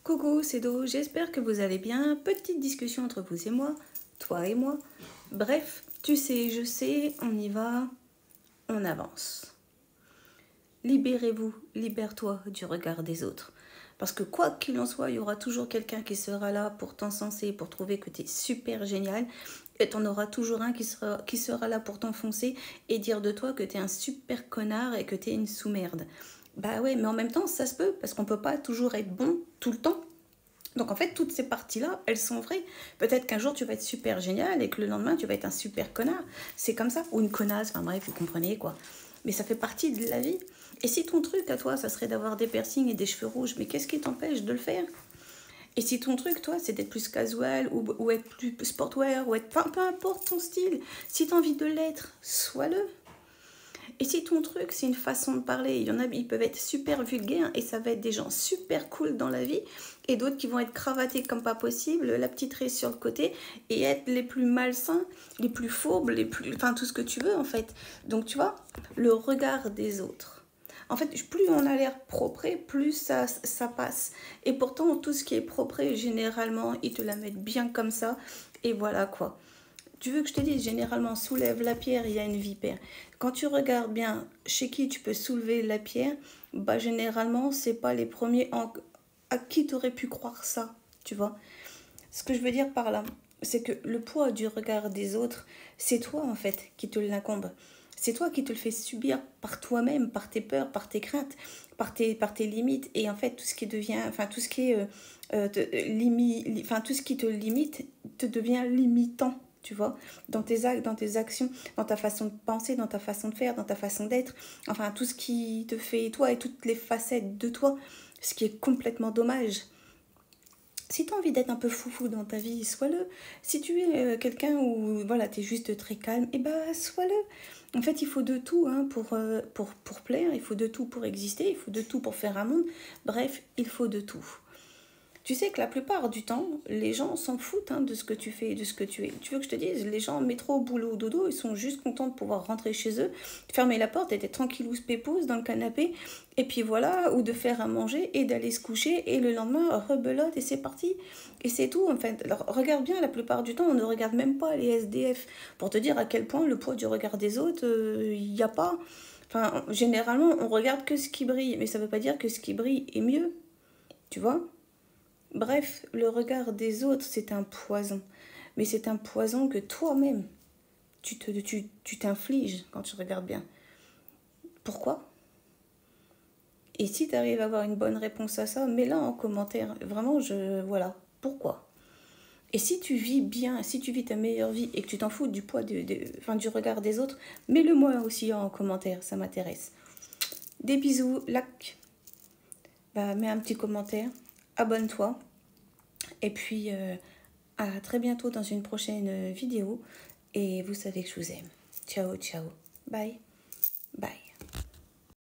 Coucou, c'est Do, j'espère que vous allez bien. Petite discussion entre vous et moi, toi et moi. Bref, tu sais, je sais, on y va, on avance. Libérez-vous, libère-toi du regard des autres. Parce que quoi qu'il en soit, il y aura toujours quelqu'un qui sera là pour t'encenser, pour trouver que tu es super génial. Et t'en auras toujours un qui sera là pour t'enfoncer et dire de toi que tu es un super connard et que tu es une sous-merde. Bah ouais, mais en même temps, ça se peut, parce qu'on peut pas toujours être bon tout le temps. Donc en fait, toutes ces parties-là, elles sont vraies. Peut-être qu'un jour, tu vas être super génial et que le lendemain, tu vas être un super connard. C'est comme ça. Ou une connasse, enfin bref, vous comprenez quoi. Mais ça fait partie de la vie. Et si ton truc à toi, ça serait d'avoir des piercings et des cheveux rouges, mais qu'est-ce qui t'empêche de le faire? Et si ton truc, toi, c'est d'être plus casual ou être plus sportwear, ou être... Enfin, peu importe ton style. Si tu as envie de l'être, sois-le. Et si ton truc, c'est une façon de parler, il y en a, ils peuvent être super vulgaires et ça va être des gens super cool dans la vie et d'autres qui vont être cravatés comme pas possible, la petite raie sur le côté et être les plus malsains, les plus fourbes, les plus... Enfin, tout ce que tu veux en fait. Donc, tu vois, le regard des autres. En fait, plus on a l'air propre, plus ça passe. Et pourtant, tout ce qui est propre, généralement, ils te la mettent bien comme ça. Et voilà quoi. Tu veux que je te dise, généralement, soulève la pierre, il y a une vipère. Quand tu regardes bien chez qui tu peux soulever la pierre, bah généralement, c'est pas les premiers à qui tu aurais pu croire ça, tu vois. Ce que je veux dire par là, c'est que le poids du regard des autres, c'est toi en fait qui te l'incombe. C'est toi qui te le fais subir par toi-même, par tes peurs, par tes craintes, par tes limites. Et en fait, tout ce qui devient, enfin tout ce qui est, enfin tout ce qui te limite, te devient limitant. Tu vois, dans tes actes, dans tes actions, dans ta façon de penser, dans ta façon de faire, dans ta façon d'être, enfin tout ce qui te fait toi et toutes les facettes de toi, ce qui est complètement dommage. Si tu as envie d'être un peu foufou dans ta vie, sois-le. Si tu es quelqu'un où voilà, tu es juste très calme, et bah sois-le. En fait, il faut de tout hein, pour plaire, il faut de tout pour exister, il faut de tout pour faire un monde. Bref, il faut de tout. Tu sais que la plupart du temps, les gens s'en foutent hein, de ce que tu fais et de ce que tu es. Tu veux que je te dise, les gens métro, boulot, dodo, ils sont juste contents de pouvoir rentrer chez eux, fermer la porte, être tranquillou, pépouze dans le canapé, et puis voilà, ou de faire à manger et d'aller se coucher, et le lendemain, rebelote et c'est parti. Et c'est tout en fait. Alors regarde bien, la plupart du temps, on ne regarde même pas les SDF pour te dire à quel point le poids du regard des autres, il n'y a pas. Enfin, généralement, on regarde que ce qui brille, mais ça ne veut pas dire que ce qui brille est mieux, tu vois. Bref, le regard des autres, c'est un poison. Mais c'est un poison que toi-même, tu t'infliges quand tu regardes bien. Pourquoi? Et si tu arrives à avoir une bonne réponse à ça, mets-la en commentaire. Vraiment, voilà. Pourquoi? Et si tu vis bien, si tu vis ta meilleure vie et que tu t'en fous du poids enfin, du regard des autres, mets-le moi aussi en commentaire, ça m'intéresse. Des bisous, like. Bah, mets un petit commentaire, abonne-toi. Et puis, à très bientôt dans une prochaine vidéo. Et vous savez que je vous aime. Ciao, ciao. Bye. Bye.